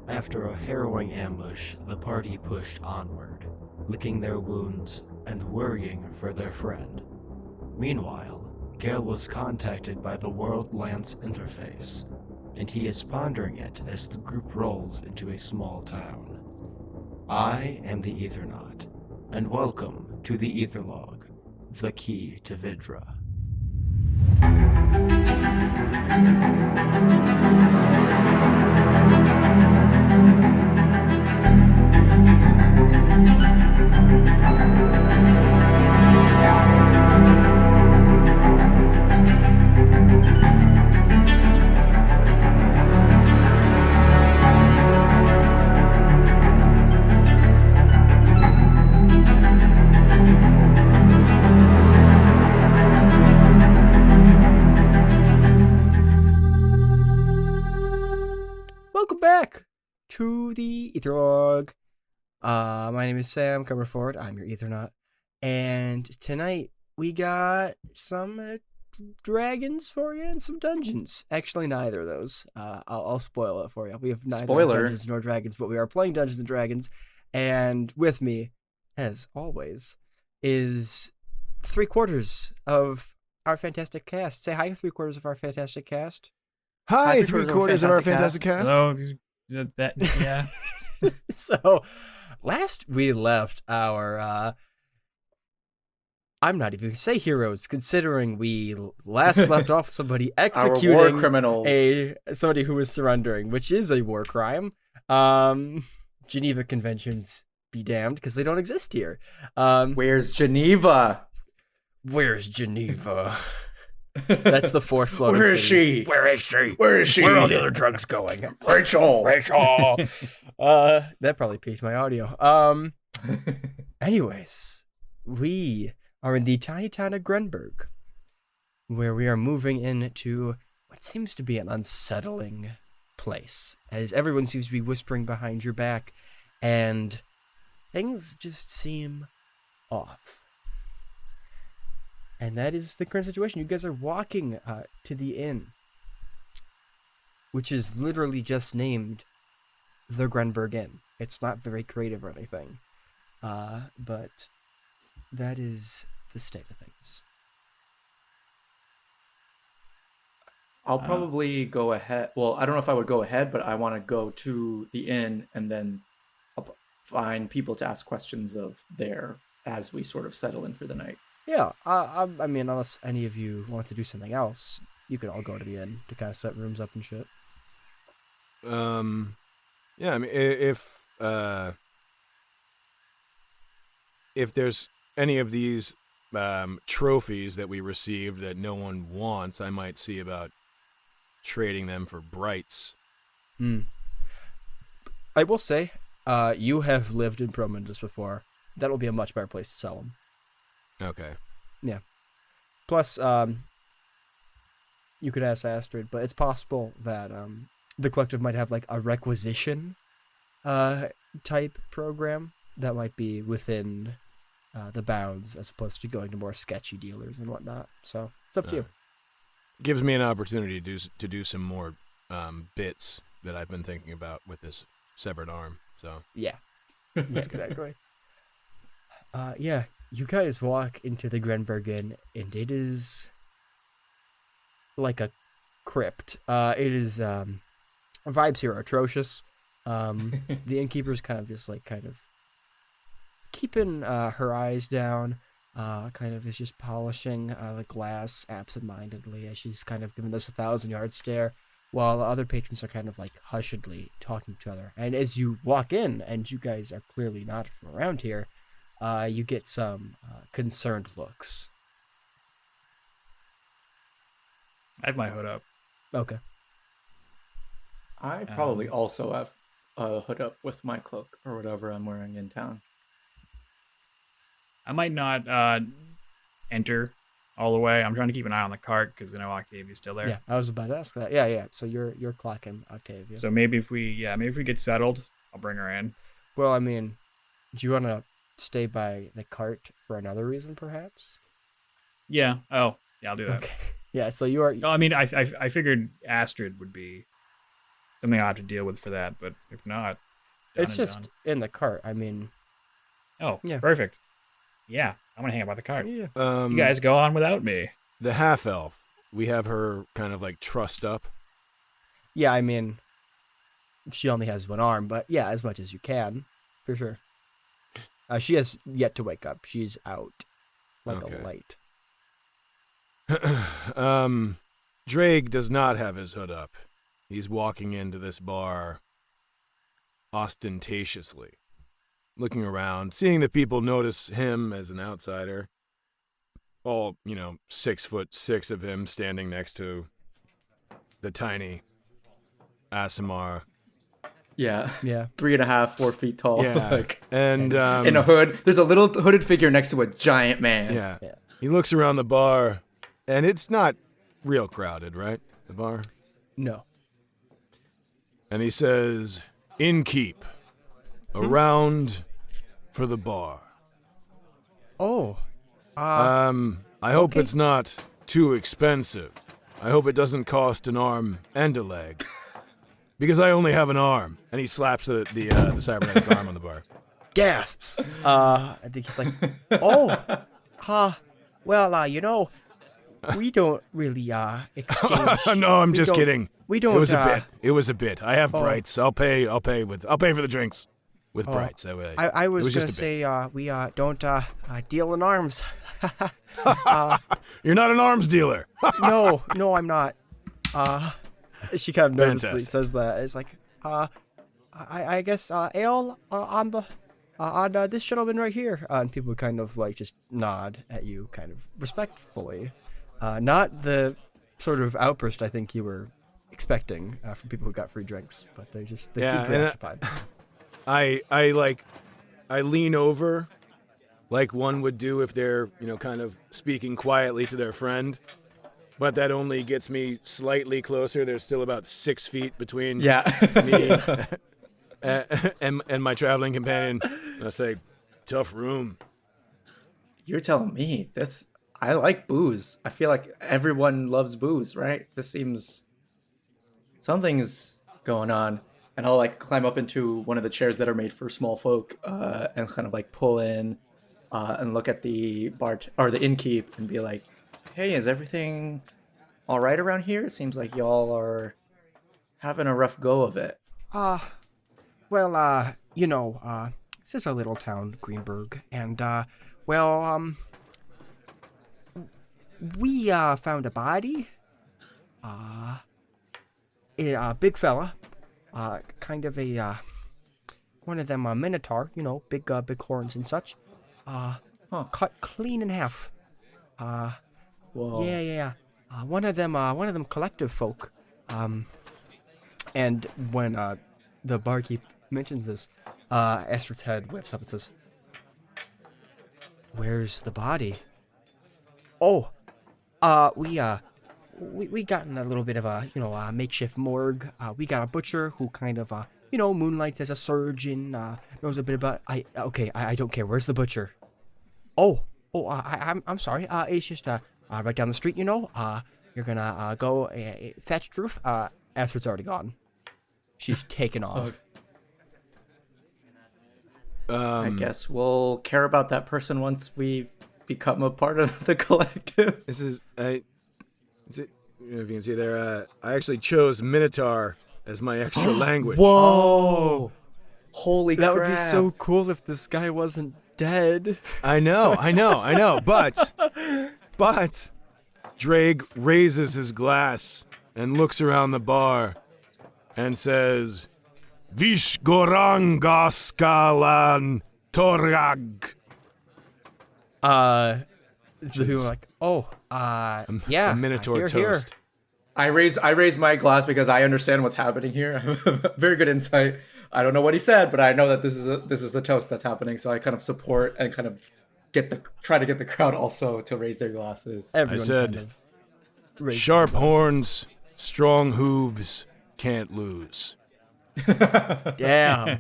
After a harrowing ambush, the party pushed onward, licking their wounds and worrying for their friend. Meanwhile, Gale was contacted by the World-Lance interface, and he is pondering it as the group rolls into a small town. I am the Ethernaut, and welcome to the Etherlog, the key to Vidra. Welcome back to the Etherlog. My name is Sam Comerford. I'm your Ethernaut. And tonight we got some dragons for you and some dungeons. Actually, neither of those. I'll spoil it for you. We have neither Dungeons nor Dragons, but we are playing Dungeons and Dragons. And with me, as always, is 3/4 of our fantastic cast. Say hi, 3/4 of our fantastic cast. Hi, 3/4 of our fantastic cast. Hello. Yeah. So, last we left our, I'm not even going to say heroes, considering we last left off somebody executing our war criminals. somebody who was surrendering, which is a war crime. Geneva Conventions be damned, because they don't exist here. Where's Geneva? Where's Geneva? That's the fourth floating Where is city. she? Where is she? Where is she? Where are all the other drugs going? Rachel. Rachel. That probably peaked my audio. Anyways, we are in the tiny town of Grenberg, where we are moving into what seems to be an unsettling place, as everyone seems to be whispering behind your back, and things just seem off. And that is the current situation. You guys are walking to the inn, which is literally just named the Grenberg Inn. It's not very creative or anything, but that is the state of things. I'll probably go ahead. Well, I don't know if I would go ahead, but I want to go to the inn and then I'll find people to ask questions of there as we sort of settle in for the night. Yeah, I mean, unless any of you want to do something else, you could all go to the inn to kind of set rooms up and shit. Yeah, I mean, if there's any of these trophies that we received that no one wants, I might see about trading them for brights. I will say, you have lived in Promundus before. That will be a much better place to sell them. Okay. Yeah. Plus, you could ask Astrid, but it's possible that the collective might have like a requisition type program that might be within the bounds, as opposed to going to more sketchy dealers and whatnot. So it's up to you. Gives me an opportunity to do some more bits that I've been thinking about with this severed arm. So yeah, exactly. Yeah. You guys walk into the Grenberg Inn, and it is like a crypt. It is, vibes here are atrocious. The innkeeper's kind of keeping her eyes down, kind of is just polishing the glass absentmindedly as she's kind of giving this 1,000-yard stare, while the other patrons are kind of like hushedly talking to each other. And as you walk in, and you guys are clearly not from around here, you get some concerned looks. I have my hood up. Okay. I probably also have a hood up with my cloak or whatever I'm wearing in town. I might not enter all the way. I'm trying to keep an eye on the cart because I know Octavia's still there. Yeah, I was about to ask that. Yeah. So you're clocking Octavia. So maybe if we get settled, I'll bring her in. Well, I mean, do you want to stay by the cart for another reason, perhaps? Yeah. Oh, yeah, I'll do that. Okay. Yeah, so you are... No, I mean, I figured Astrid would be something I have to deal with for that. But if not, done It's and just done. in the cart. I mean, Oh, Yeah. perfect. Yeah, I'm gonna hang out by the cart. yeah. You guys go on without me. The half elf. We have her kind of like trussed up. Yeah, I mean, she only has one arm, but yeah, as much as you can, for sure. She has yet to wake up. She's out like Okay. a light. Drake does not have his hood up. He's walking into this bar ostentatiously, looking around, seeing that people notice him as an outsider. All, 6'6" of him standing next to the tiny Asimar. Yeah. Yeah. 3.5, 4 feet tall. Yeah. Like, And in a hood. There's a little hooded figure next to a giant man. yeah. Yeah. He looks around the bar, and it's not real crowded, right? The bar. No. And he says, "Innkeep, around for the bar. Oh. I hope okay. it's not too expensive. I hope it doesn't cost an arm and a leg, because I only have an arm." And he slaps the cybernetic arm on the bar. Gasps. I think he's like, oh. Well, we don't really exchange. No, I'm we just don't- kidding. We don't. It was a bit. It was a bit. I have oh. brights. I'll pay for the drinks with brights. That way. I was just gonna a bit. say we don't deal in arms. You're not an arms dealer. No, I'm not. She kind of nervously Fantastic. says that. It's like, I guess ale on the on this gentleman right here, and people kind of like just nod at you, kind of respectfully, not the sort of outburst I think you were expecting from people who got free drinks, but they seem Yeah, and, preoccupied. I lean over, like one would do if they're kind of speaking quietly to their friend. But that only gets me slightly closer. There's still about 6 feet between Yeah. me and my traveling companion. And I say, "Tough room." You're telling me this. I like booze. I feel like everyone loves booze, right? This seems something's going on. And I'll like climb up into one of the chairs that are made for small folk, and kind of like pull in, and look at the bar or the innkeep and be like, "Hey, is everything all right around here? It seems like y'all are having a rough go of it." Well, this is a little town, Greenberg, and, we, found a body, a big fella, kind of a, one of them, minotaur, big horns and such, cut clean in half, Whoa. yeah, one of them collective folk, and when, the barkeep mentions this, Esther's head whips up and says, "Where's the body?" "Oh, we got in a little bit of a makeshift morgue. We got a butcher who kind of moonlights as a surgeon, knows a bit about. I don't care. Where's the butcher?" I'm sorry. It's just right down the street. You're gonna go thatched roof. Esther's already gone. She's taken off. I guess we'll care about that person once we've become a part of the collective. This is if you can see there, I actually chose Minotaur as my extra language. Whoa! Holy That crap! would be so cool if this guy wasn't dead. I know. But Drake raises his glass and looks around the bar and says, "Vish gorangaskalan torag." The people are like, yeah, A Minotaur here, toast. I raise my glass because I understand what's happening here. I have very good insight. I don't know what he said, but I know that this is the toast that's happening. So I kind of support and kind of try to get the crowd also to raise their glasses. Everyone said, kind of raises "Sharp their glasses. horns, strong hooves, can't lose." Damn.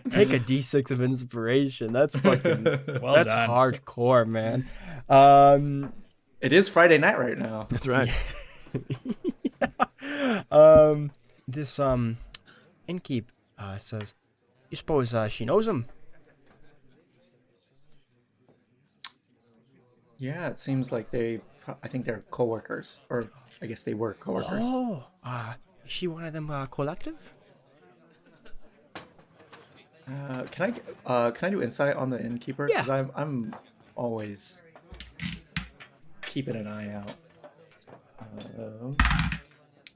Take a D6 of inspiration. That's fucking. Well that's done. hardcore, man. It is Friday night right now. That's right. This innkeep says, "You suppose she knows him?" Yeah, it seems like I think they're coworkers, or I guess they were coworkers. Oh, is she one of them collective? Can I do insight on the innkeeper? Yeah. Because I'm always keeping an eye out.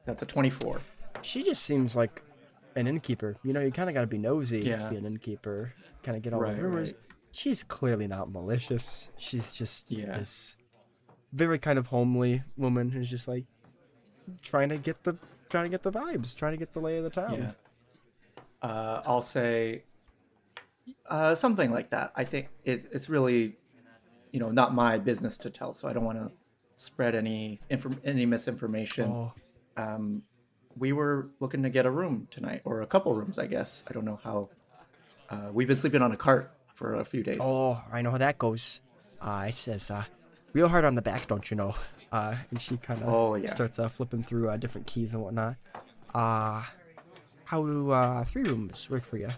That's a 24. She just seems like an innkeeper. You know, you kind of got to be nosy to Yeah. be an innkeeper. Kind of get all Right, the rumors. right. She's clearly not malicious. She's just Yeah. this very kind of homely woman who's just like trying to get the vibes, trying to get the lay of the town. Yeah. I'll say something like that. I think it's really, not my business to tell, so I don't want to spread any misinformation. Oh, We were looking to get a room tonight, or a couple rooms, I guess. I don't know how. We've been sleeping on a cart for a few days. oh, I know how that goes. It says, real hard on the back, don't you know? And she kind of Oh, yeah. starts flipping through different keys and whatnot. How do 3 rooms work for you?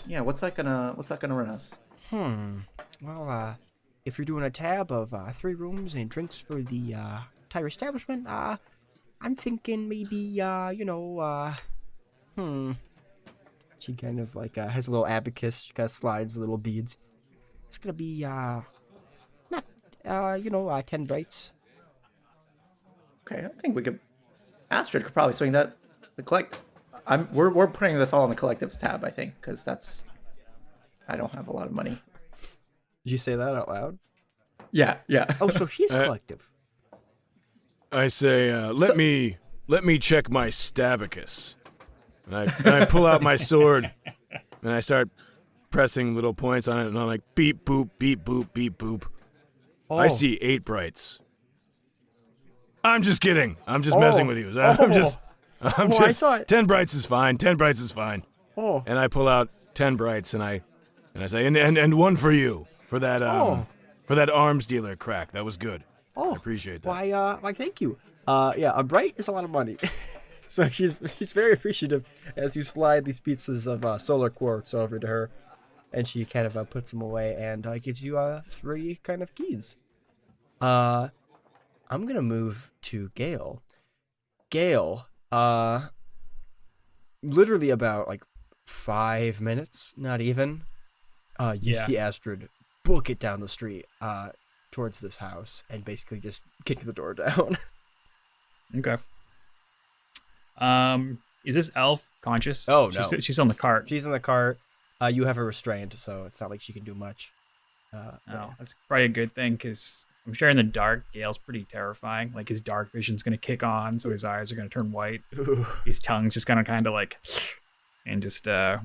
Yeah, what's that gonna run us? Well, if you're doing a tab of 3 rooms and drinks for the entire establishment, I'm thinking maybe, She kind of like has a little abacus. She kind of slides little beads. It's gonna be not 10 brights. Okay, I think we could. Astrid could probably swing that. We're putting this all on the collectives tab, I think, because I don't have a lot of money. Did you say that out loud? Yeah. Oh, so she's collective. I say, let me check my stabacus. And I pull out my sword, and I start pressing little points on it, and I'm like, beep, boop, beep, boop, beep, boop. Oh. I see 8 brights. I'm just kidding. I'm just messing with you. I'm just, I saw it. 10 brights is fine. 10 brights is fine. Oh. And I pull out 10 brights, and I say, and one for you, for that, for that arms dealer crack. That was good. Oh. I appreciate that. Why, thank you. Yeah, a bright is a lot of money. So she's very appreciative as you slide these pieces of solar quartz over to her, and she kind of puts them away and gives you 3 kind of keys. I'm gonna move to Gale. Gale, literally about like 5 minutes, not even. You see Astrid book it down the street towards this house and basically just kick the door down. Okay. Is this elf conscious? Oh, no. She's on the cart. She's in the cart. You have her restrained, so it's not like she can do much. Oh, that's probably a good thing, because I'm sure in the dark, Gale's pretty terrifying. Like, his dark vision's going to kick on, so his eyes are going to turn white. His tongue's just going to kind of like, and just, yeah,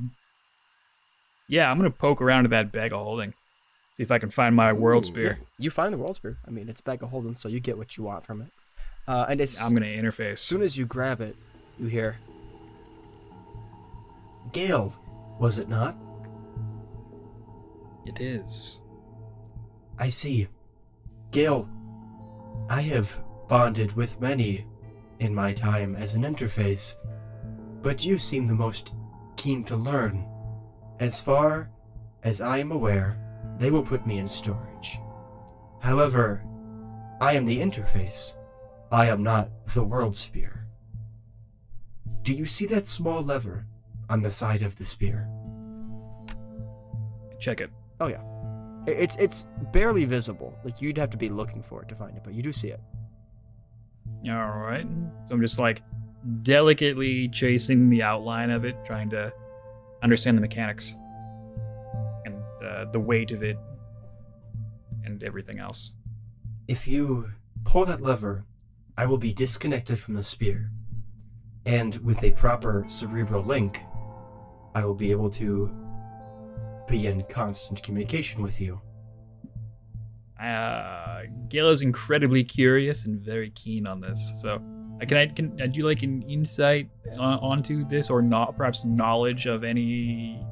I'm going to poke around to that bag of holding. See if I can find my world spear. You find the world spear. I mean, it's a bag of holding, so you get what you want from it. And I'm going to interface. As soon as you grab it, you hear, Gale, was it not? It is. I see. Gale, I have bonded with many in my time as an interface, but you seem the most keen to learn. As far as I am aware, they will put me in storage. However, I am the interface. I am not the world spear. Do you see that small lever on the side of the spear? Check it. oh yeah. It's barely visible. Like, you'd have to be looking for it to find it, but you do see it. All right. So I'm just like delicately chasing the outline of it, trying to understand the mechanics and the weight of it and everything else. If you pull that lever, I will be disconnected from the spear. And with a proper cerebral link, I will be able to be in constant communication with you. Gale is incredibly curious and very keen on this. So, can I do like an insight onto this, or not? Perhaps knowledge of any?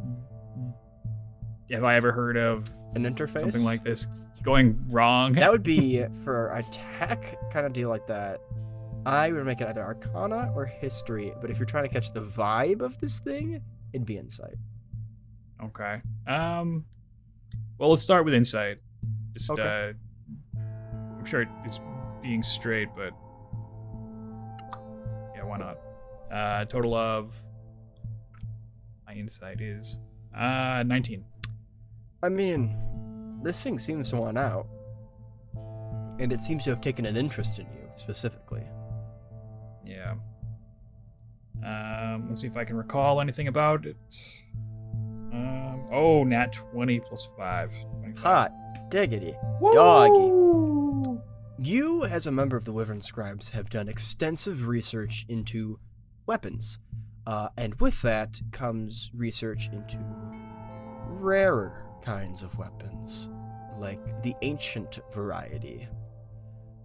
Have I ever heard of An interface? something like this going wrong? That would be for a tech kind of deal like that. I would make it either Arcana or History, but if you're trying to catch the vibe of this thing, it'd be Insight. Okay. Well, let's start with Insight. Just, Okay. I'm sure it's being straight, but yeah, why not? Total of my Insight is 19. I mean, this thing seems to want out. And it seems to have taken an interest in you, specifically. Yeah. Let's see if I can recall anything about it. Nat 20 plus 5. 25. Hot diggity. Doggy. You, as a member of the Wyvern Scribes, have done extensive research into weapons. And with that comes research into rarer kinds of weapons, like the ancient variety.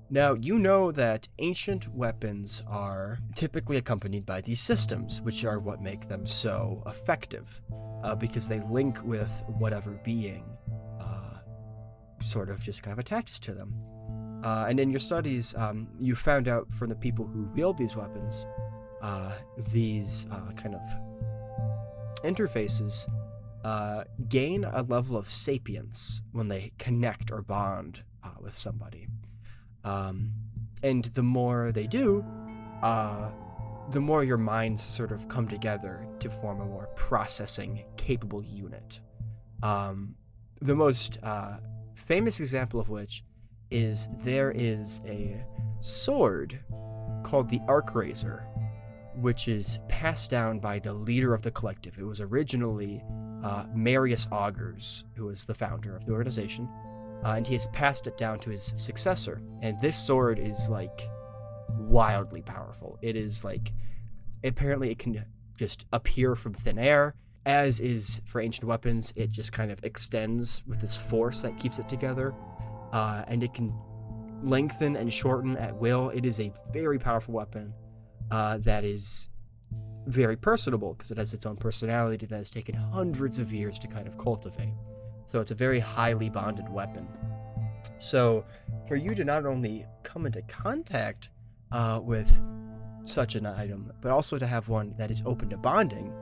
Now, you know that ancient weapons are typically accompanied by these systems, which are what make them so effective, because they link with whatever being sort of just kind of attaches to them. And in your studies, you found out from the people who wield these weapons, these kind of interfaces gain a level of sapience when they connect or bond with somebody. And the more they do, the more your minds sort of come together to form a more processing capable unit. The most famous example of which is there is a sword called the Arc Razor, which is passed down by the leader of the collective. It was originally Marius Augurs, who was the founder of the organization. And he has passed it down to his successor. And this sword is, like, wildly powerful. It is, like, apparently it can just appear from thin air. As is for ancient weapons, it just kind of extends with this force that keeps it together. And it can lengthen and shorten at will. It is a very powerful weapon that is very personable, because it has its own personality that has taken hundreds of years to kind of cultivate. So it's a very highly bonded weapon. So for you to not only come into contact with such an item, but also to have one that is open to bonding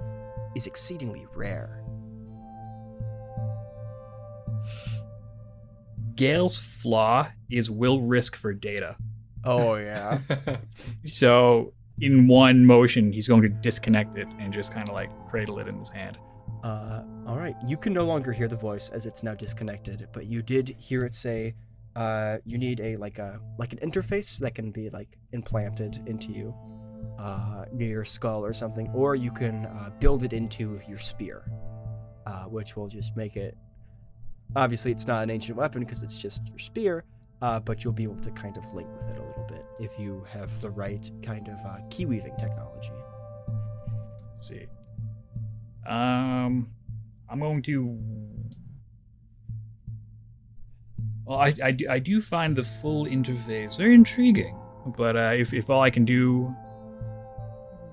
is exceedingly rare. Gale's flaw is will risk for data. Oh, yeah. So in one motion, he's going to disconnect it and just kind of like cradle it in his hand. All right. You can no longer hear the voice as it's now disconnected, but you did hear it say, you need an interface that can be like implanted into you, near your skull or something, or you can build it into your spear, which will just make it. Obviously, it's not an ancient weapon because it's just your spear, but you'll be able to kind of link with it a little bit if you have the right kind of key weaving technology. Let's see. I'm going to. Well, I do find the full interface very intriguing, but if all I can do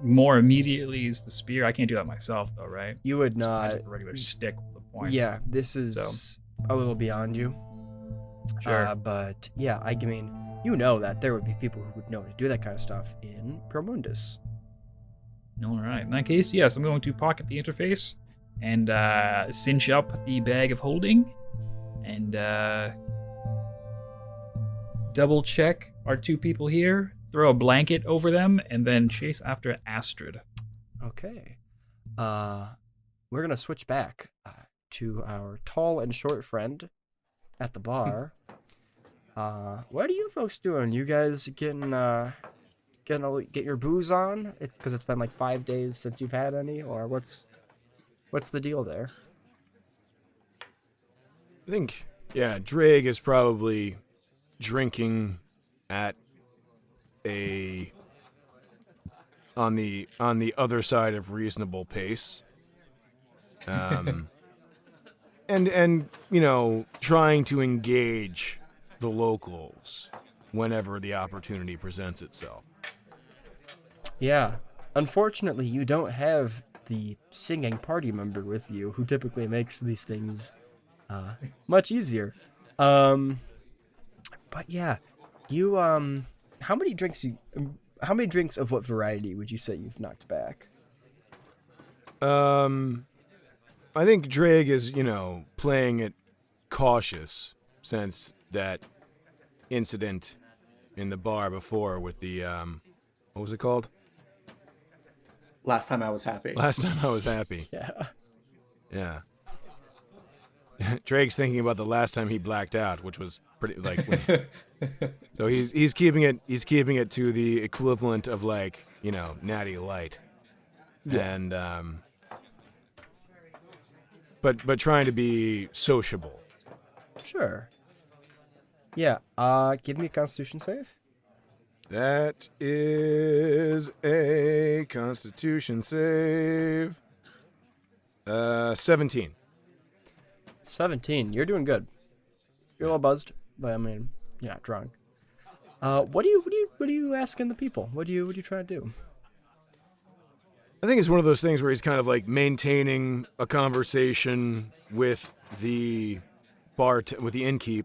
more immediately is the spear, I can't do that myself, though, right? You would Just not. a regular stick with a point. Yeah, this is a little beyond you. Sure. But yeah, I mean, you know that there would be people who would know to do that kind of stuff in Promundus. All right. In that case, yes, I'm going to pocket the interface and cinch up the bag of holding and double check our two people here, throw a blanket over them, and then chase after Astrid. Okay. We're going to switch back to our tall and short friend at the bar. What are you folks doing? You guys getting get your booze on? Because it's been like 5 days since you've had any, or what's the deal there? I think, yeah, Drake is probably drinking at on the other side of reasonable pace. And you know, trying to engage the locals whenever the opportunity presents itself. Yeah. Unfortunately, you don't have the singing party member with you who typically makes these things much easier. But yeah, you how many drinks how many drinks of what variety would you say you've knocked back? I think Drake is, playing it cautious since that incident in the bar before with the, what was it called? Last time I was happy. Last time I was happy. Yeah. Yeah. Drake's thinking about the last time he blacked out, which was pretty so he's keeping it to the equivalent of like, Natty Light. Yeah. And but trying to be sociable. Sure. Yeah. Give me a Constitution save. That is a Constitution save. 17. 17. You're doing good. You're a little buzzed, but I mean, you're not drunk. What are you asking the people? What are you trying to do? I think it's one of those things where he's kind of like maintaining a conversation with the with the innkeep,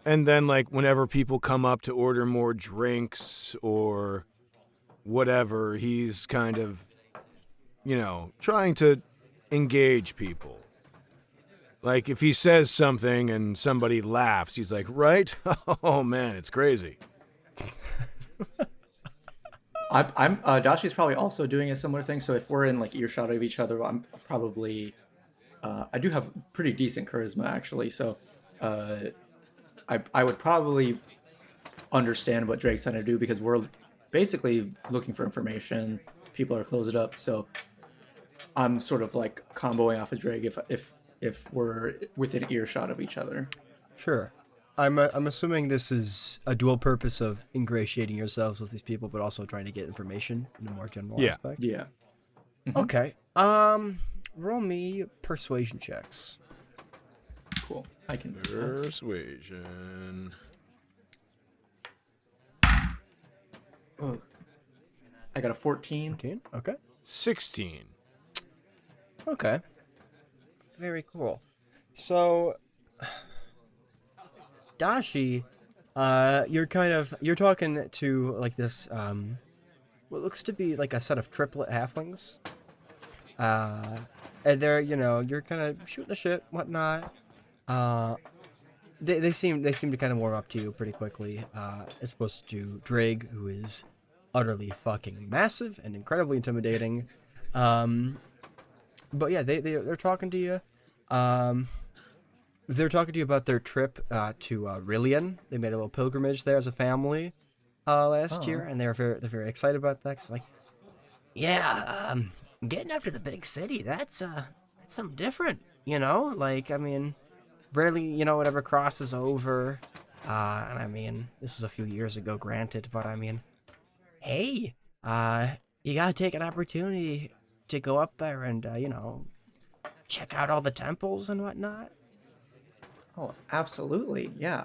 and then like whenever people come up to order more drinks or whatever, he's kind of, trying to engage people. Like if he says something and somebody laughs, he's like, right? Oh man, it's crazy. I'm Dashi's probably also doing a similar thing. So if we're in like earshot of each other, I'm probably I do have pretty decent charisma actually. So I would probably understand what Drake's trying to do because we're basically looking for information. People are closed up, so I'm sort of like comboing off of Drake if we're within earshot of each other. Sure. I'm assuming this is a dual purpose of ingratiating yourselves with these people, but also trying to get information in a more general aspect. Yeah. Mm-hmm. Okay. Roll me persuasion checks. Cool. I can do that. Persuasion. Oh. I got a 14. 14. Okay. 16. Okay. Very cool. So, Dashi, you're talking to like this, what looks to be like a set of triplet halflings. And they're, you're kind of shooting the shit, whatnot. They seem to kind of warm up to you pretty quickly, as opposed to Drake, who is utterly fucking massive and incredibly intimidating. But yeah, they're talking to you. They're talking to you about their trip to Rillian. They made a little pilgrimage there as a family last year, and they're very excited about that. 'Cause like, yeah, getting up to the big city, that's something different, Like, I mean, rarely, whatever crosses over. And I mean, this is a few years ago, granted, but I mean, hey, you gotta take an opportunity to go up there and, check out all the temples and whatnot. Oh, absolutely. Yeah,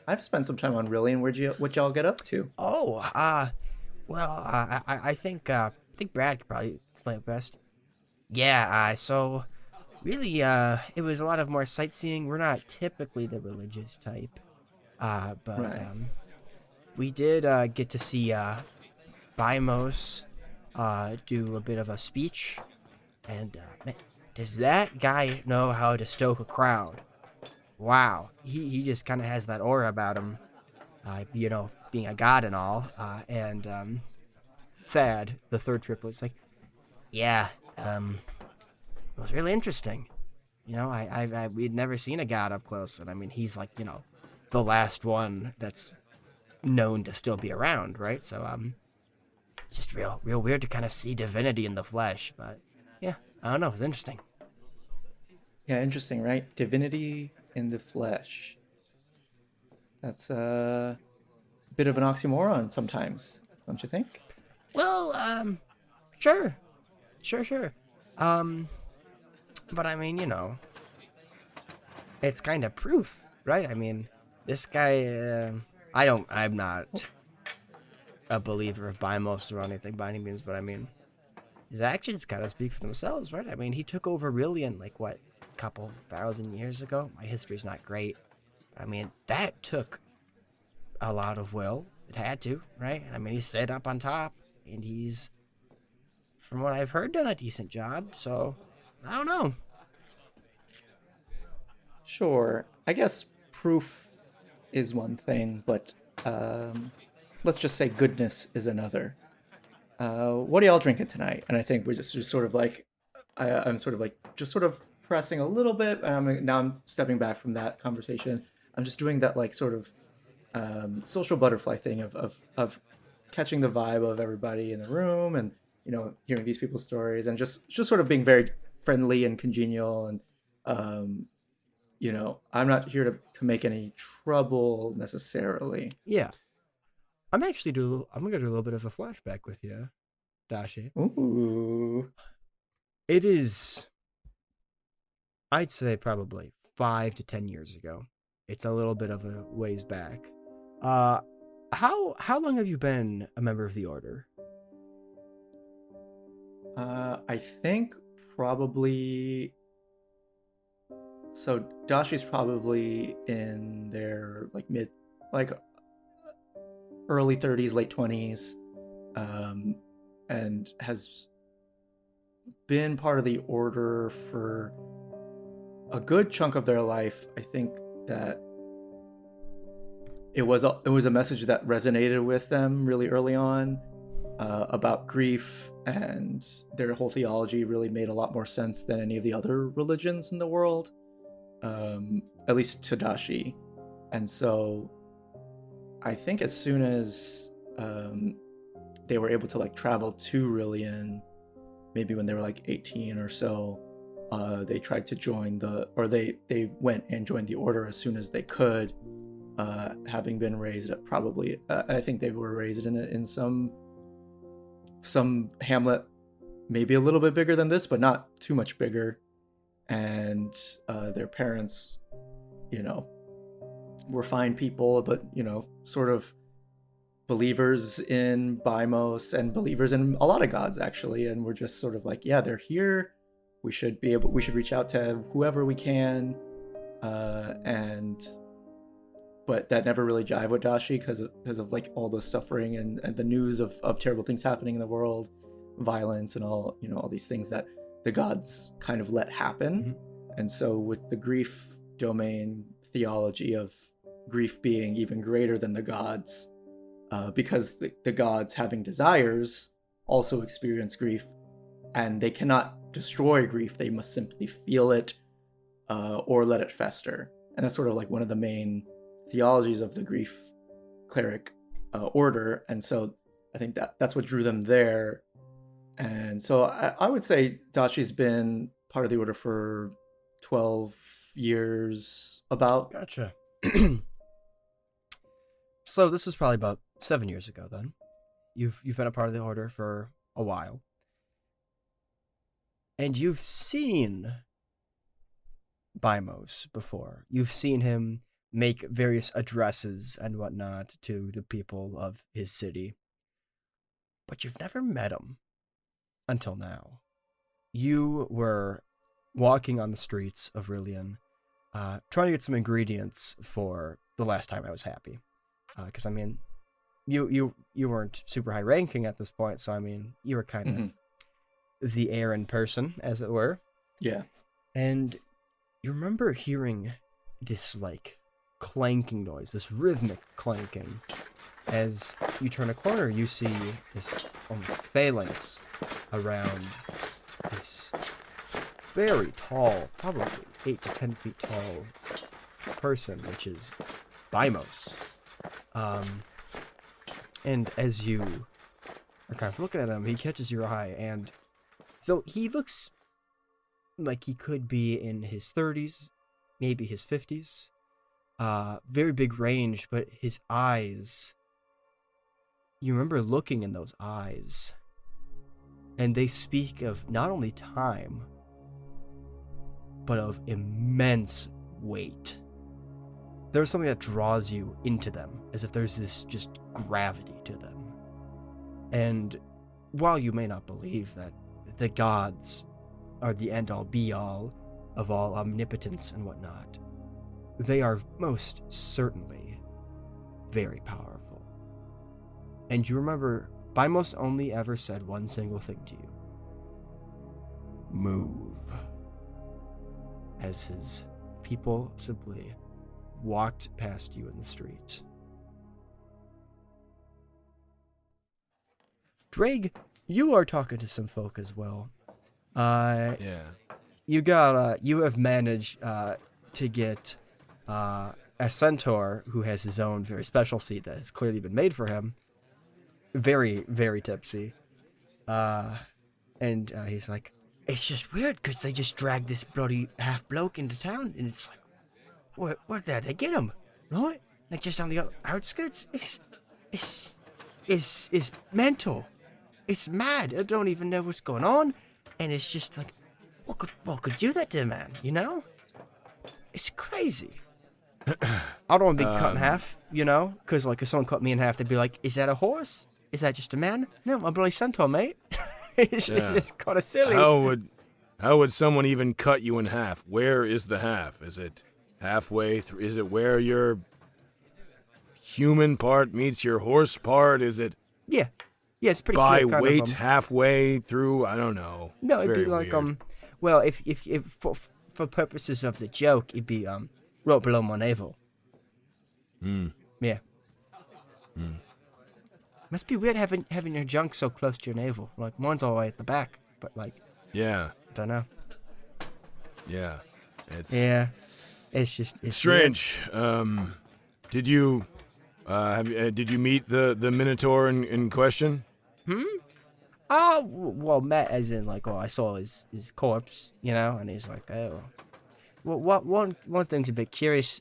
I've spent some time on Rillian. What y'all get up to? Oh, well, I think Brad could probably explain it best. Yeah, so really, it was a lot of more sightseeing. We're not typically the religious type, but Right. We did get to see Bimos do a bit of a speech, and man, does that guy know how to stoke a crowd? Wow, he just kind of has that aura about him, being a god and all. And Thad, the third triplet's like, yeah, it was really interesting. We'd never seen a god up close, and I mean, he's like, the last one that's known to still be around, right? So it's just real weird to kind of see divinity in the flesh, but yeah, I don't know, it was interesting. Yeah, interesting, right? Divinity in the flesh. That's a bit of an oxymoron sometimes, don't you think? Well, sure. But I mean, it's kind of proof, right? I mean, this guy, I'm not a believer of Bimos or anything by any means, but I mean, his actions kind of speak for themselves, right? I mean, he took over Rillian, like, what, a couple thousand years ago? My history's not great. I mean, that took a lot of will. had to, right? I mean, he stayed up on top, and he's, from what I've heard, done a decent job. So, I don't know. Sure. I guess proof is one thing, but let's just say goodness is another. What are y'all drinking tonight? And I think we're just sort of like, I'm sort of like just sort of pressing a little bit, and I'm stepping back from that conversation. I'm just doing that like sort of social butterfly thing of catching the vibe of everybody in the room, and hearing these people's stories, and just sort of being very friendly and congenial, and I'm not here to make any trouble necessarily. Yeah. I'm gonna do a little bit of a flashback with you, Dashi. Ooh. It is, I'd say, probably 5 to 10 years ago. It's a little bit of a ways back. How long have you been a member of the Order? I think probably. So Dashi's probably in their early 30s, late 20s, and has been part of the Order for a good chunk of their life. I think that it was a message that resonated with them really early on, about grief, and their whole theology really made a lot more sense than any of the other religions in the world, at least to Dashi. And so I think as soon as they were able to like travel to Rillian, maybe when they were like 18 or so, they tried to join they went and joined the Order as soon as they could, having been raised at probably, I think they were raised in some hamlet, maybe a little bit bigger than this, but not too much bigger. And their parents, were fine people, but sort of believers in Bimos and believers in a lot of gods actually, and we're just sort of like, yeah, they're here. We should reach out to whoever we can, but that never really jived with Dashi because of like all the suffering and the news of terrible things happening in the world, violence and all these things that the gods kind of let happen. Mm-hmm. And so with the grief domain theology of grief being even greater than the gods, because the gods, having desires, also experience grief, and they cannot destroy grief. They must simply feel it, or let it fester. And that's sort of like one of the main theologies of the grief cleric order. And so I think that's what drew them there. And so I would say Dashi's been part of the Order for 12 years about. Gotcha. So this is probably about 7 years ago then. You've been a part of the Order for a while. And you've seen Bimos before. You've seen him make various addresses and whatnot to the people of his city. But you've never met him until now. You were walking on the streets of Rillian, trying to get some ingredients for the last time I was happy. Because, I mean, you weren't super high ranking at this point, so, I mean, you were kind of the errand person, as it were. Yeah. And you remember hearing this, like, clanking noise, this rhythmic clanking. As you turn a corner, you see this almost phalanx around this very tall, probably 8 to 10 feet tall person, which is Bimos. And as you are kind of looking at him, he catches your eye, and though he looks like he could be in his 30s, maybe his 50s, very big range, but his eyes, you remember looking in those eyes, and they speak of not only time, but of immense weight. There's something that draws you into them, as if there's this just gravity to them. And while you may not believe that the gods are the end-all be-all of all omnipotence and whatnot, they are most certainly very powerful. And you remember Bimos only ever said one single thing to you. Move. As his people simply walked past you in the street. Drake, you are talking to some folk as well. Yeah. You have managed to get a centaur who has his own very special seat that has clearly been made for him. Very, very tipsy. And he's like, it's just weird because they just dragged this bloody half bloke into town, and it's like, where did they get him? Right? Like just on the outskirts? It's mental. It's mad. I don't even know what's going on, and it's just like, what could do that to a man? You know? It's crazy. I don't want to be cut in half, you know? Because like if someone cut me in half, they'd be like, is that a horse? Is that just a man? No, my bloody centaur, mate. It's kind of silly. How would someone even cut you in half? Where is the half? Is it halfway through? Is it where your human part meets your horse part? Is it Yeah, it's pretty by clear, kind weight of, halfway through? I don't know. No, It's it'd be very like weird. well, if for purposes of the joke, it'd be right below my navel. Yeah. Must be weird having your junk so close to your navel. Like mine's all the way at the back, but like Yeah, I don't know. yeah. It's It's just it's strange. Did you did you meet the Minotaur in question? Oh, well, met as in like, I saw his corpse, you know, and he's like, oh. Well, one thing's a bit curious.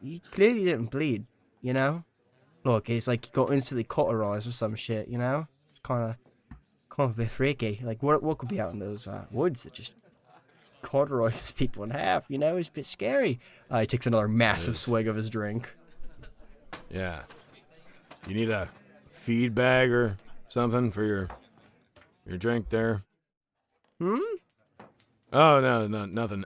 He clearly didn't bleed, you know. Look, he's like he got instantly cauterized or some shit, you know. It's kind of a bit freaky. Like, what could be out in those woods that just cauterizes people in half? You know, it's a bit scary. He takes another massive swig of his drink. Yeah. You need a feed bag or something for your drink there? Hmm? Oh, no, nothing.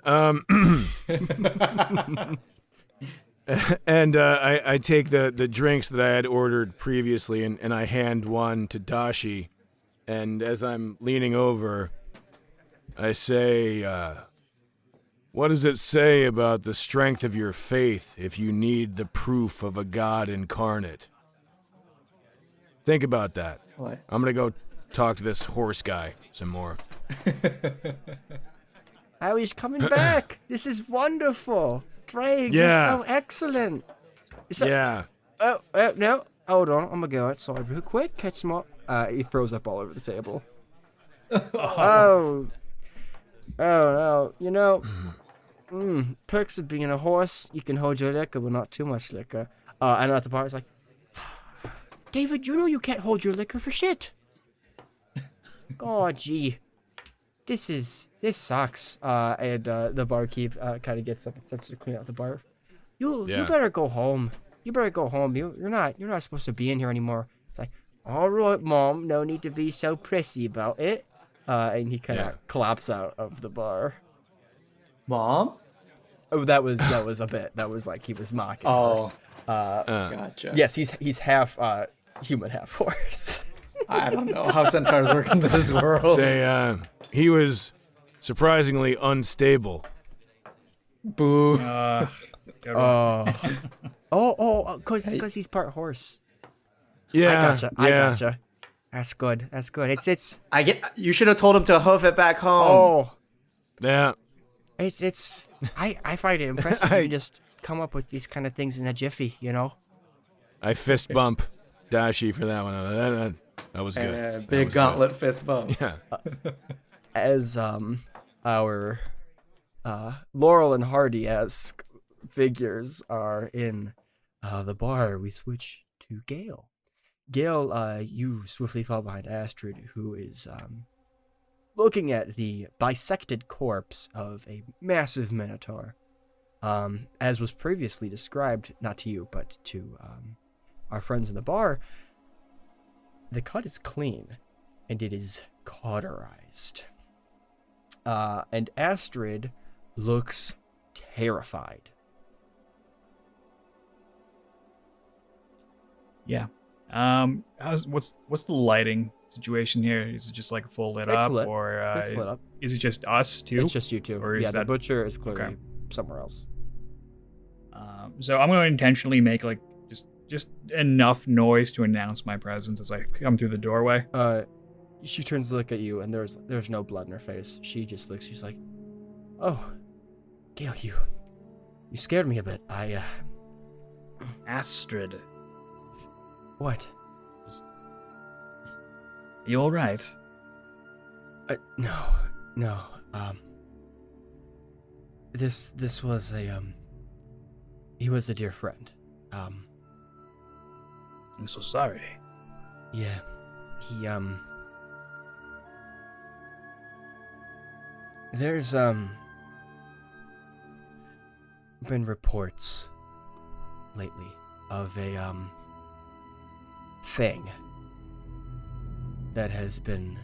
And I take the drinks that I had ordered previously and I hand one to Dashi. And as I'm leaning over, I say, what does it say about the strength of your faith if you need the proof of a god incarnate? Think about that. What? I'm going to go talk to this horse guy some more. Oh, he's coming back. This is wonderful. Drake, Yeah. you're so excellent. Yeah. Oh, no. Hold on. I'm going to go outside real quick. Catch some up. He throws up all over the table. Oh, no. You know, perks of being a horse. You can hold your liquor, but not too much liquor. And at the bar, it's like, David, you know you can't hold your liquor for shit. Oh, gee. This sucks. And the barkeep kind of gets up and starts to clean out the bar. You better go home. You better go home. You're not supposed to be in here anymore. It's like, all right, Mom. No need to be so prissy about it. And he kind of collapses out of the bar. Mom? Oh, that was a bit. That was like he was mocking. Oh, her. gotcha. Yes, he's half human, half horse. I don't know how centaurs work in this world. Say, he was surprisingly unstable. Boo. Good one. Because he's part horse. Yeah. I gotcha. That's good. It's You should have told him to hoof it back home. Yeah. It's I find it impressive you just come up with these kind of things in a jiffy, you know. I fist bump Dashi for that one. That was good. That Big was gauntlet fist bump. good. Yeah. As our Laurel and Hardy-esque figures are in the bar, we switch to Gale. Gale, you swiftly fall behind Astrid, who is looking at the bisected corpse of a massive minotaur. As was previously described, not to you, but to our friends in the bar, the cut is clean, and it is cauterized. And Astrid looks terrified. Yeah. What's the lighting situation here? Is it just like full lit It's up, lit. or It's lit up. is it just us too? It's just you two. Or is Yeah, the that- butcher is clearly Okay. somewhere else. So I'm going to intentionally make like just enough noise to announce my presence as I come through the doorway. She turns to look at you, and there's no blood in her face. She just looks. She's like, "Oh, Gale, you scared me a bit. Astrid, What? you all right? No. This was he was a dear friend. I'm so sorry. Yeah, he there's been reports lately of a thing that has been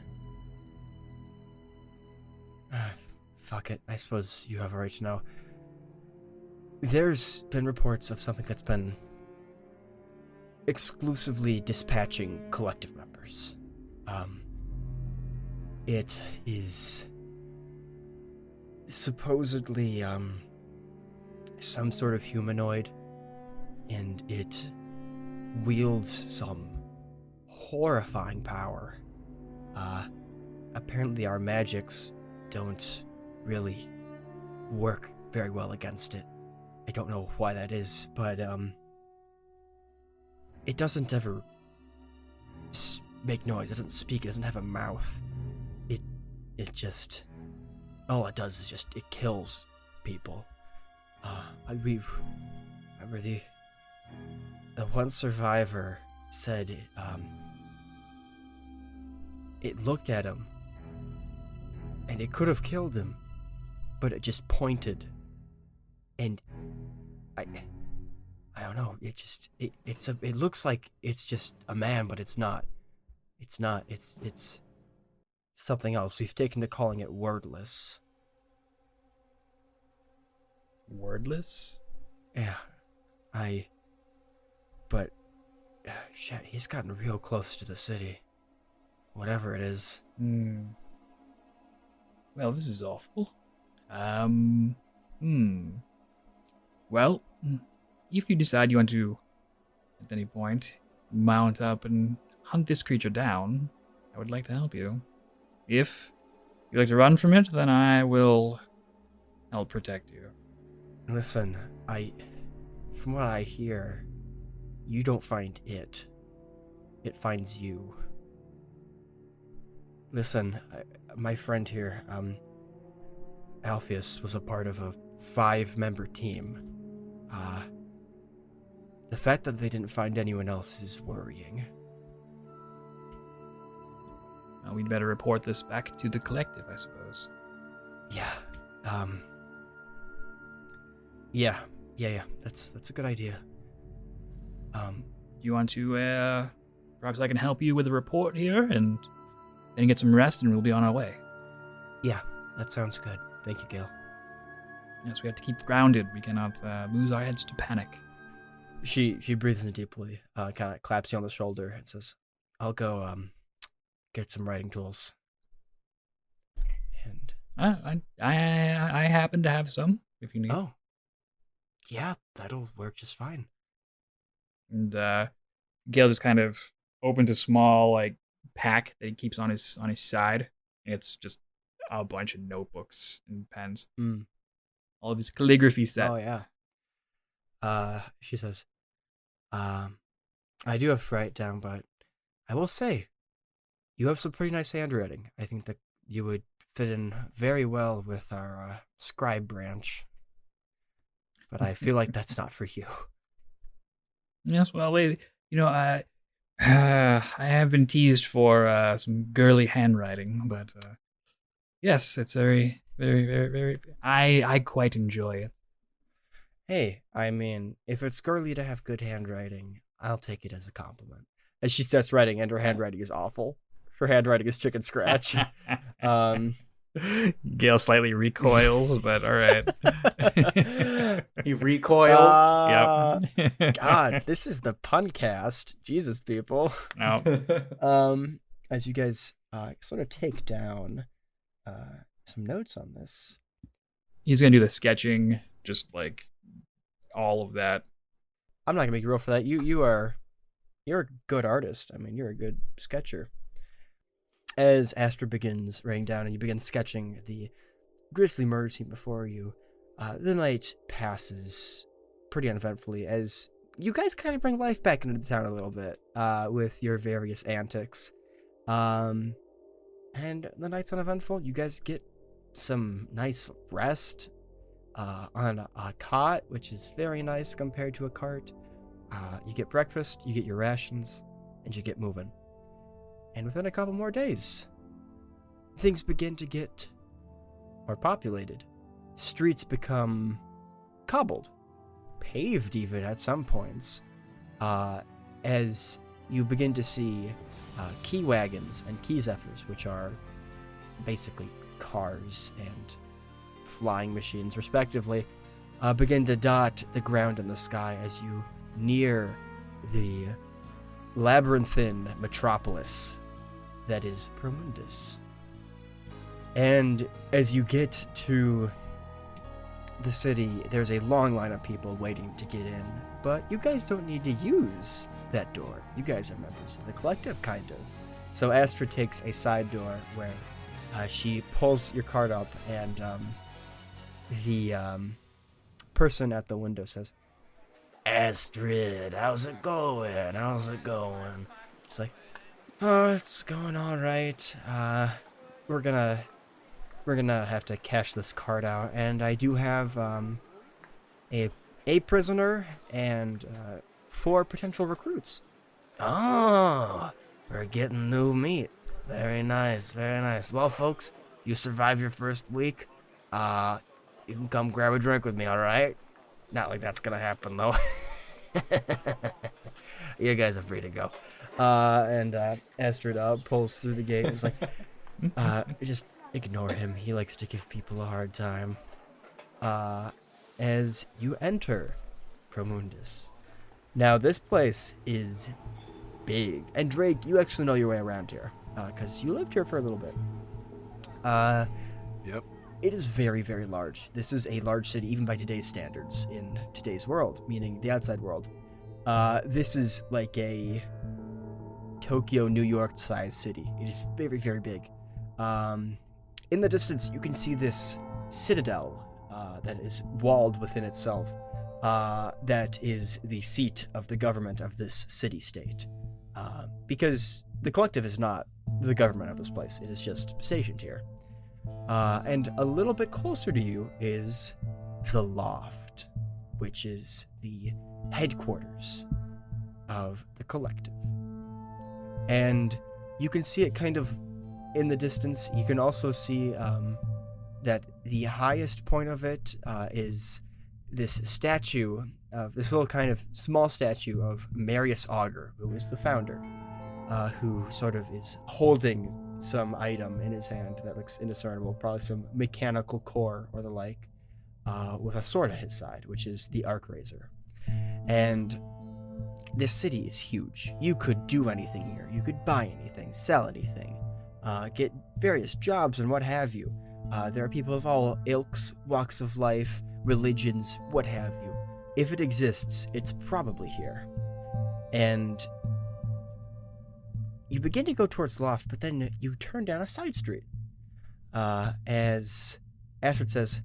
fuck it, I suppose you have a right to know. There's been reports of something that's been exclusively dispatching collective members. It is supposedly some sort of humanoid, and it wields some horrifying power. Apparently our magics don't really work very well against it. I don't know why that is, but it doesn't ever make noise. It doesn't speak. It doesn't have a mouth. It just, all it does is just, it kills people. We remember the one survivor said it looked at him and it could have killed him, but it just pointed, and I don't know. It looks like it's just a man, but it's not. It's not. It's something else. We've taken to calling it wordless. Wordless? Yeah, but shit, he's gotten real close to the city. Whatever it is. Well, this is awful. Well, if you decide you want to, at any point, mount up and hunt this creature down, I would like to help you. If you'd like to run from it, then I will help protect you. Listen, from what I hear, you don't find it. It finds you. Listen, my friend here, Alpheus, was a part of a 5-member team. The fact that they didn't find anyone else is worrying. Well, we'd better report this back to the collective, I suppose. Yeah, yeah. That's a good idea. Do you want to, perhaps I can help you with the report here, and then get some rest, and we'll be on our way. Yeah, that sounds good. Thank you, Gale. Yes, we have to keep grounded. We cannot lose our heads to panic. She breathes in deeply, kind of claps you on the shoulder, and says, "I'll go get some writing tools." And I happen to have some, if you need. oh, yeah, that'll work just fine. And Gale just kind of opens a small like pack that he keeps on his side, and it's just a bunch of notebooks and pens. All of his calligraphy set. Oh yeah. She says, I do have to write down, but I will say, you have some pretty nice handwriting. I think that you would fit in very well with our scribe branch. But I feel like that's not for you. Yes, well, I have been teased for some girly handwriting, but yes, it's very, very, very, very. I quite enjoy it. Hey, I mean, if it's girly to have good handwriting, I'll take it as a compliment. And she starts writing, and her handwriting is awful. Her handwriting is chicken scratch. Gale slightly recoils, but all right. He recoils. Yep. God, this is the puncast. Jesus, people. No. As you guys sort of take down some notes on this. He's gonna do the sketching, just like all of that. I'm not gonna make you roll for that. You're a good artist. I mean, you're a good sketcher. As Astra begins writing down and you begin sketching the grisly murder scene before you, the night passes pretty uneventfully as you guys kind of bring life back into the town a little bit with your various antics. And the night's uneventful. You guys get some nice rest on a cot, which is very nice compared to a cart. You get breakfast, you get your rations, and you get moving. And within a couple more days, things begin to get more populated. Streets become cobbled, paved even at some points, as you begin to see key wagons and key zephyrs, which are basically cars and flying machines, respectively, begin to dot the ground and the sky as you near the labyrinthine metropolis that is Promundus. And as you get to the city, there's a long line of people waiting to get in, but you guys don't need to use that door. You guys are members of the collective, kind of. So Astra takes a side door where she pulls your card up, and the person at the window says, "Astrid, how's it going? How's it going?" It's like, "Oh, it's going all right. We're gonna have to cash this card out, and I do have a prisoner and 4 potential recruits." "Oh, we're getting new meat. Very nice, very nice. Well, folks, you survive your first week. You can come grab a drink with me, all right? Not like that's gonna happen though." You guys are free to go. And Astrid pulls through the gate and is like, just ignore him. He likes to give people a hard time. As you enter Promundus. Now, this place is big. And Drake, you actually know your way around here, because you lived here for a little bit. Yep. It is very, very large. This is a large city, even by today's standards, in today's world, meaning the outside world. This is like a Tokyo, New York size city. It is very, very big. In the distance, you can see this citadel that is walled within itself. That is the seat of the government of this city-state. Because the collective is not the government of this place. It is just stationed here. And a little bit closer to you is the Loft, which is the headquarters of the collective. And you can see it kind of in the distance. You can also see that the highest point of it is this statue of this little kind of small statue of Marius Augur, who is the founder, who sort of is holding some item in his hand that looks indiscernible, probably some mechanical core or the like, with a sword at his side, which is the Arc Razor. And this city is huge. You could do anything here. You could buy anything, sell anything, get various jobs and what have you. There are people of all ilks, walks of life, religions, what have you. If it exists, it's probably here. And you begin to go towards the Loft, but then you turn down a side street. As Astrid says,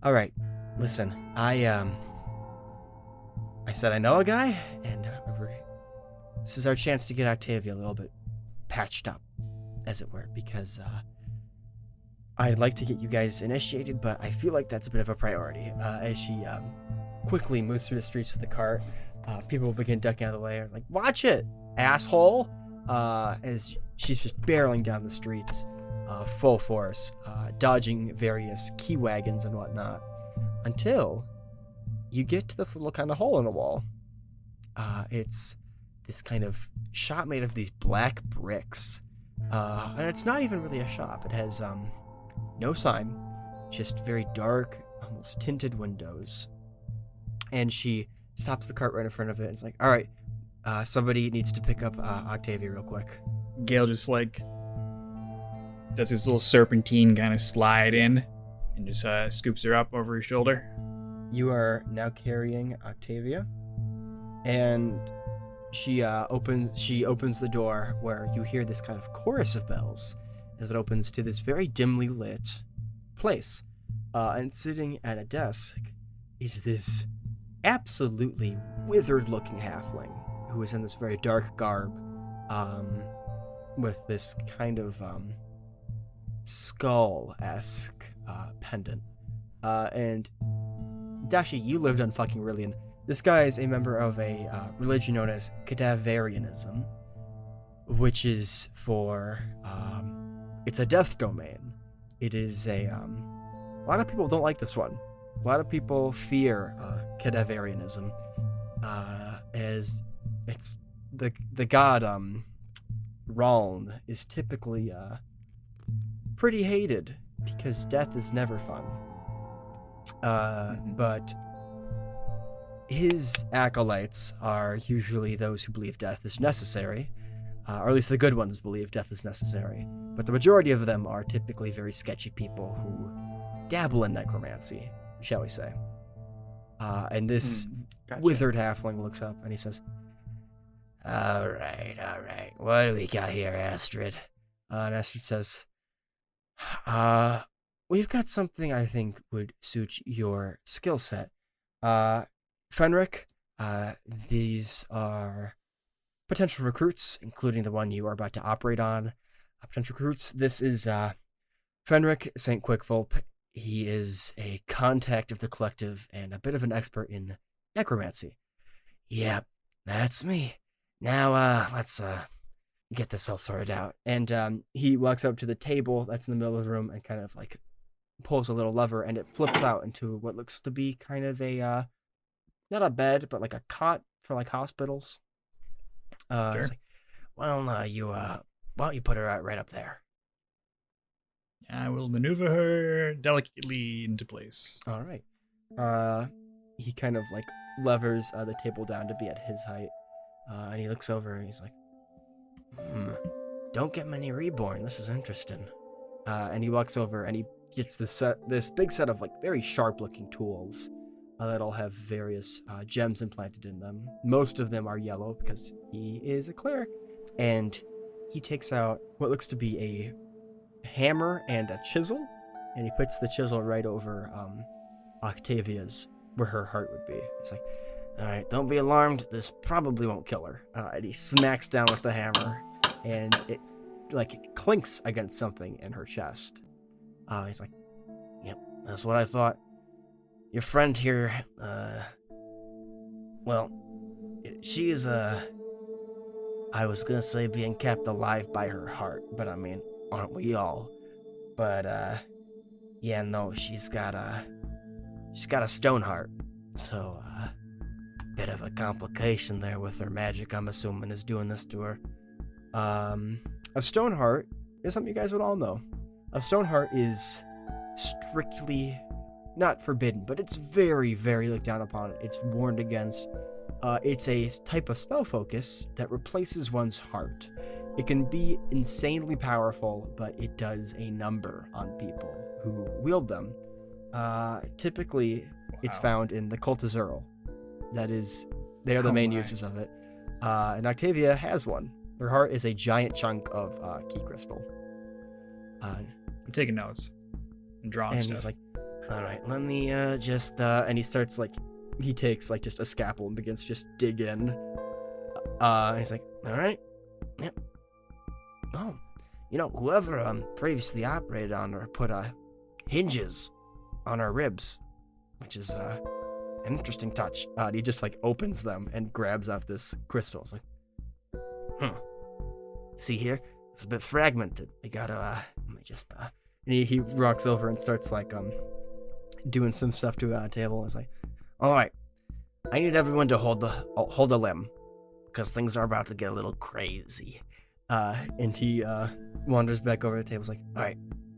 "All right, listen, I said I know a guy, and this is our chance to get Octavia a little bit patched up, as it were, because I'd like to get you guys initiated, but I feel like that's a bit of a priority." As she quickly moves through the streets with the cart, people begin ducking out of the way. Like, "Watch it, asshole!" As she's just barreling down the streets, full force, dodging various key wagons and whatnot, until you get to this little kind of hole in the wall. It's this kind of shop made of these black bricks, and it's not even really a shop. It has no sign, just very dark, almost tinted windows. And she stops the cart right in front of it and is like, all right, somebody needs to pick up Octavia real quick. Gale just like does his little serpentine kind of slide in and just scoops her up over his shoulder. You are now carrying Octavia, and she opens the door where you hear this kind of chorus of bells as it opens to this very dimly lit place. And sitting at a desk is this absolutely withered-looking halfling who is in this very dark garb, with this kind of skull-esque pendant. And Dashi, you lived on fucking Rillian. This guy is a member of a religion known as Cadaverianism, which is for it's a death domain. It is a lot of people don't like this one. A lot of people fear Cadaverianism, as it's the god Raln is typically pretty hated because death is never fun. But his acolytes are usually those who believe death is necessary, or at least the good ones believe death is necessary. But the majority of them are typically very sketchy people who dabble in necromancy, shall we say. And this Gotcha. withered halfling looks up and he says, all right. What do we got here, Astrid? And Astrid says, we've got something I think would suit your skill set. Fenric, these are potential recruits, including the one you are about to operate on. Potential recruits. This is Fenric St. Quickvolp. He is a contact of the collective and a bit of an expert in necromancy. Yep, that's me. Now, let's get this all sorted out. And he walks up to the table that's in the middle of the room and kind of like pulls a little lever, and it flips out into what looks to be kind of a not a bed, but like a cot for like hospitals. Sure. It's like, well, why don't you put her right up there? I will maneuver her delicately into place. All right. He kind of like levers the table down to be at his height, and he looks over and he's like, don't get many reborn. This is interesting. And he walks over and he gets this big set of like very sharp looking tools that all have various gems implanted in them. Most of them are yellow because he is a cleric. And he takes out what looks to be a hammer and a chisel, and he puts the chisel right over Octavia's, where her heart would be. He's like, all right, don't be alarmed. This probably won't kill her. And he smacks down with the hammer, and it like clinks against something in her chest. He's like, yep, that's what I thought. Your friend here, well, she is, I was gonna say being kept alive by her heart, but I mean, aren't we all? But, yeah, no, she's got a stone heart, so, bit of a complication there with her magic, I'm assuming, is doing this to her. A stone heart is something you guys would all know. A stone heart is strictly not forbidden, but it's very, very looked down upon. It's warned against. It's a type of spell focus that replaces one's heart. It can be insanely powerful, but it does a number on people who wield them. Typically, it's found in the Cult of Zerl. They are the main uses of it. And Octavia has one. Her heart is a giant chunk of key crystal. I'm taking notes and drawing And stuff. he's like, all right, let me just, and he starts like, he takes like just a scalpel and begins to just dig in. He's like, all right, yep. Oh, whoever previously operated on her put hinges on her ribs, which is an interesting touch. He just like opens them and grabs out this crystal. It's like, see here, it's a bit fragmented. I gotta, let me just, and he walks over and starts like doing some stuff to the table. It's like, all right, I need everyone to hold a limb, because things are about to get a little crazy. And he wanders back over the table. It's like, all right,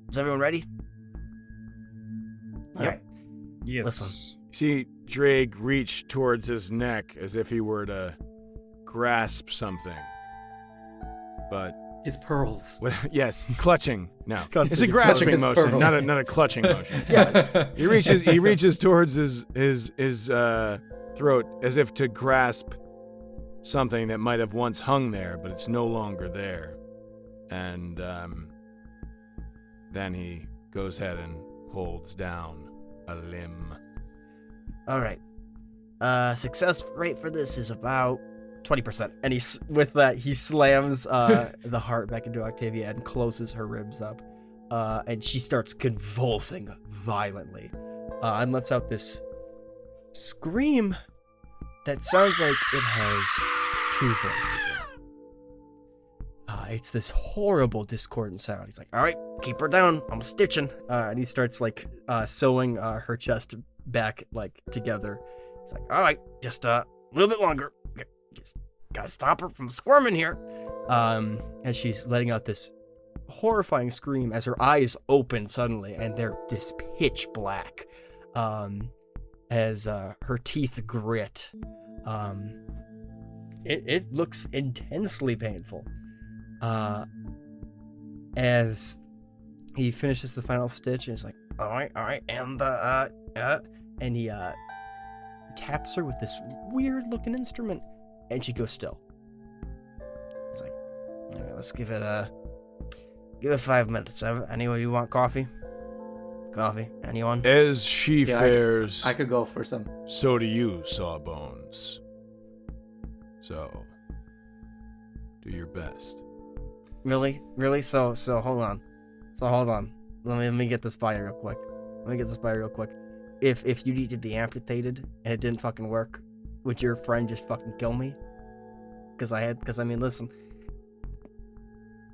is everyone ready? Alright. Yes. Listen. See Drake reach towards his neck as if he were to grasp something. But His pearls. yes, clutching. No, Clutching it's a his grasping pearls. motion, not a clutching motion. He reaches towards his throat as if to grasp something that might have once hung there, but it's no longer there. And then he goes ahead and holds down a limb. All right. Success rate for this is about 20%. And with that, he slams the heart back into Octavia and closes her ribs up. And she starts convulsing violently and lets out this scream that sounds like it has two voices in it. It's this horrible discordant sound. He's like, all right, keep her down. I'm stitching. And he starts like sewing her chest back like together. He's like, all right, just a little bit longer. Just gotta stop her from squirming here. As she's letting out this horrifying scream as her eyes open suddenly, and they're this pitch black. As her teeth grit. It looks intensely painful. As he finishes the final stitch, and he's like, all right, and he taps her with this weird looking instrument, and she goes still. He's like, all right, let's give it 5 minutes. Anyone you want coffee? Coffee? Anyone? As she Yeah, fares, I could go for some. so do you, Sawbones. So, do your best. Really? So hold on. Let me get this by you real quick. If you need to be amputated and it didn't fucking work, would your friend just fucking kill me? Because I mean, listen.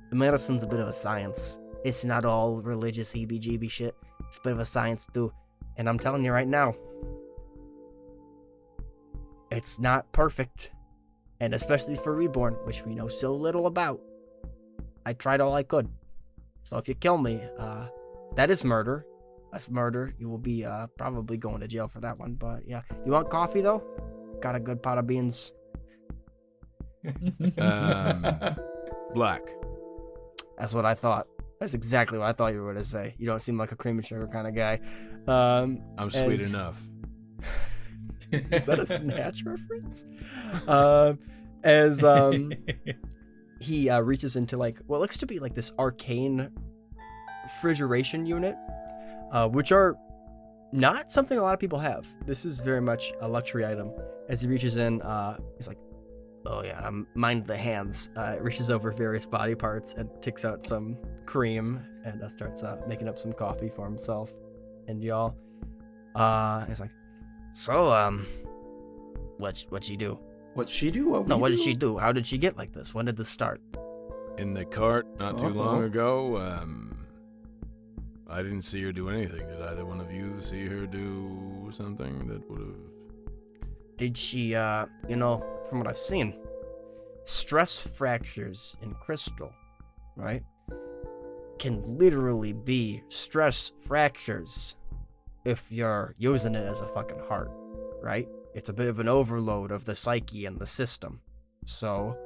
The medicine's a bit of a science. It's not all religious heebie-jeebie shit. It's a bit of a science too. And I'm telling you right now, it's not perfect. And especially for Reborn, which we know so little about. I tried all I could. So if you kill me, that is murder. That's murder. You will be probably going to jail for that one. But yeah. You want coffee though? Got a good pot of beans. Black. That's what I thought. That's exactly what I thought you were going to say. You don't seem like a cream and sugar kind of guy. I'm sweet enough. Is that a Snatch reference? As he reaches into like what looks to be like this arcane refrigeration unit, which are not something a lot of people have. This is very much a luxury item. As he reaches in, he's like, oh yeah, mind the hands. Reaches over various body parts and takes out some cream and starts making up some coffee for himself and y'all. He's like, so what'd she do? What'd she do? What did she do? How did she get like this? When did this start? In the cart not too long ago, I didn't see her do anything. Did either one of you see her do something that would have... Did she, from what I've seen, stress fractures in crystal, right, can literally be stress fractures if you're using it as a fucking heart, right? It's a bit of an overload of the psyche and the system. So,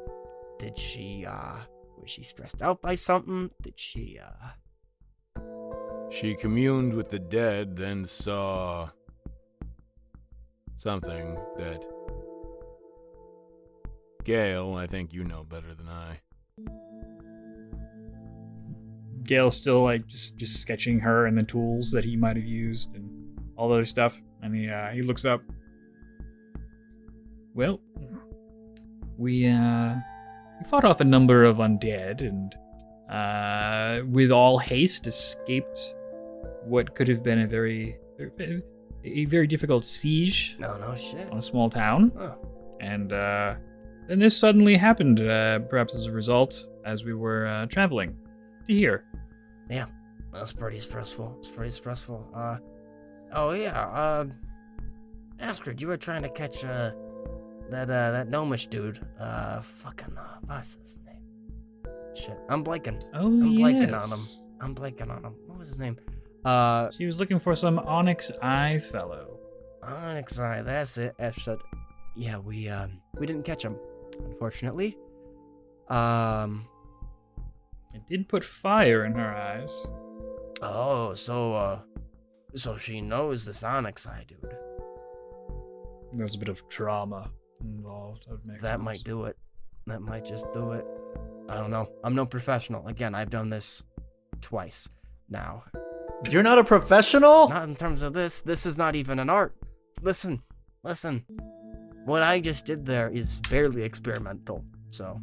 did she, was she stressed out by something? Did she, She communed with the dead, then saw something that Gale, I think you know better than I. Gale's still like just sketching her and the tools that he might have used and all the other stuff. And he looks up. Well, we fought off a number of undead and with all haste escaped what could have been a very difficult siege no shit. on a small town. Oh. And then this suddenly happened, perhaps as a result, as we were traveling to here. Yeah, that's pretty stressful. It's pretty stressful. Astrid, you were trying to catch that gnomish dude. What's his name? Shit, I'm blanking. Oh, I'm yes. blanking on him. What was his name? She was looking for some onyx eye fellow. Onyx Eye, that's it. Ash said, yeah, we didn't catch him, unfortunately. It did put fire in her eyes. Oh, so she knows this Onyx Eye dude. There was a bit of trauma involved. That might do it. That might just do it. I don't know. I'm no professional. Again, I've done this twice now. You're not a professional? Not in terms of this. This is not even an art. Listen. What I just did there is barely experimental, so.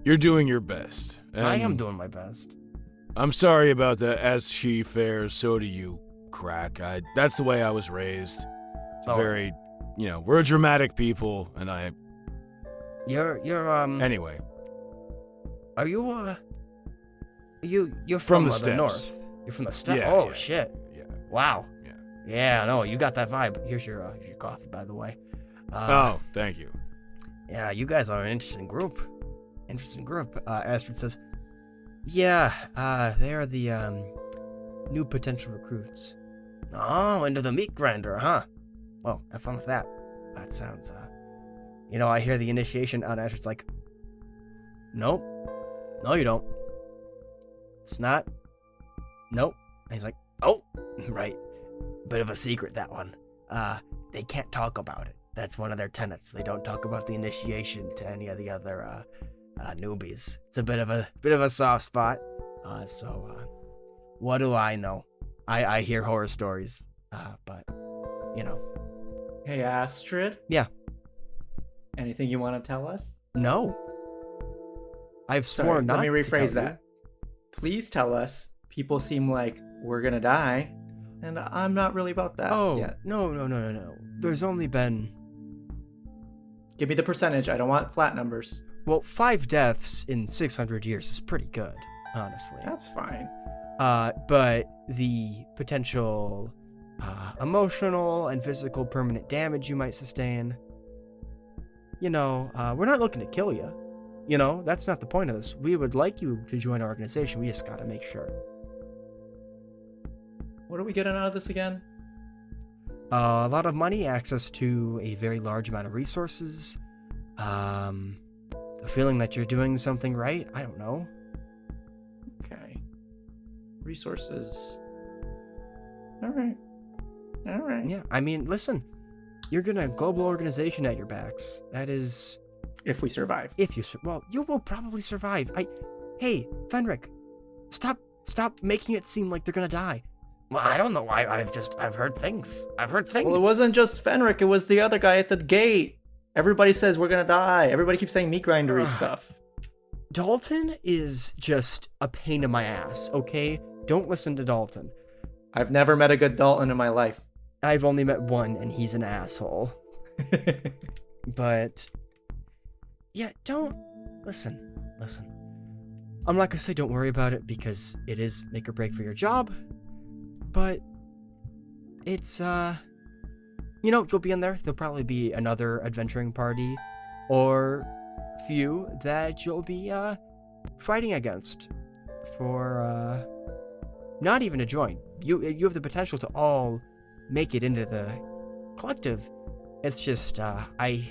You're doing your best. I am and doing my best. I'm sorry about that. As she fares, so do you, Crack. That's the way I was raised. It's very, we're a dramatic people, and You're Anyway. Are you you're From from the the steppes. north? You're from the steppes? Yeah, Oh yeah, shit. Yeah. Wow. Yeah. Yeah, no, you got that vibe. Here's your coffee, by the way. Oh, thank you. Yeah, you guys are an interesting group. Astrid says, yeah, they are the new potential recruits. Oh, into the meat grinder, huh? Well, have fun with that. That sounds, I hear the initiation on Astrid's like, nope. No, you don't. It's not. Nope. And he's like, oh, right. Bit of a secret, that one. They can't talk about it. That's one of their tenets. They don't talk about the initiation to any of the other, newbies. It's a bit of a soft spot. What do I know? I hear horror stories, but, Hey, Astrid? Yeah. Anything you want to tell us? No. I've Sorry, sworn not let me to rephrase tell you. that. Please tell us. People seem like we're gonna die, and I'm not really about that yet. No. There's only been, Give me the percentage. I don't want flat numbers. 5 deaths in 600 years is pretty good, honestly. That's fine. But the potential emotional and physical permanent damage you might sustain, we're not looking to kill you. That's not the point of this. We would like you to join our organization. We just gotta make sure. What are we getting out of this again? A lot of money, access to a very large amount of resources, the feeling that you're doing something right. I don't know. Okay. Resources. All right. Yeah, I mean, listen, you're gonna global organization at your backs. That is, If we survive. if you you will probably survive. Hey, Fenric, stop making it seem like they're gonna die. Well, I don't know. I've heard things. Well, it wasn't just Fenric. It was the other guy at the gate. Everybody says we're gonna die. Everybody keeps saying meat grindery stuff. Dalton is just a pain in my ass. Okay, don't listen to Dalton. I've never met a good Dalton in my life. I've only met one, and he's an asshole. But yeah, don't listen. I'm not gonna say don't worry about it because it is make or break for your job. But it's you'll be in there. There'll probably be another adventuring party or few that you'll be fighting against for not even to join. You have the potential to all make it into the collective. It's just I'll let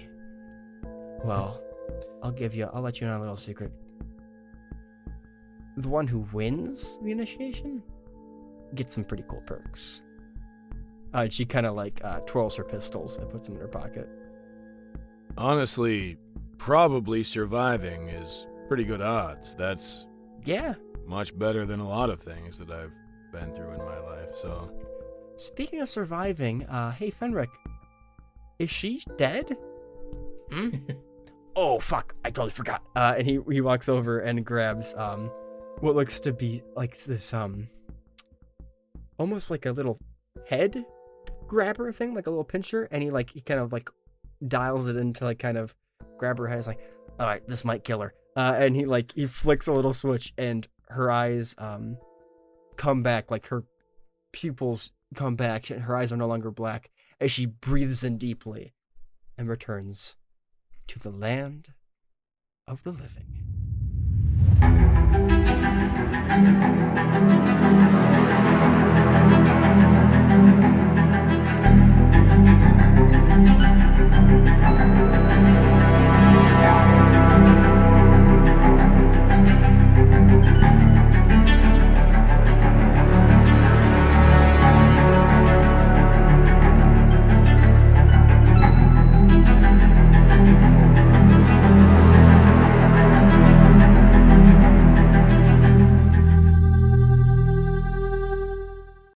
you in on a little secret. The one who wins the initiation gets some pretty cool perks. She kind of twirls her pistols and puts them in her pocket. Honestly, probably surviving is pretty good odds. That's Yeah. much better than a lot of things that I've been through in my life, so. Speaking of surviving, hey Fenric, is she dead? Oh fuck, I totally forgot. And he walks over and grabs what looks to be like this almost like a little head grabber thing, like a little pincher, and he kind of dials it into kind of grab her head. He's like, all right, this might kill her. And he flicks a little switch, and her eyes come back, her pupils come back. Her eyes are no longer black as she breathes in deeply and returns to the land of the living. Bye.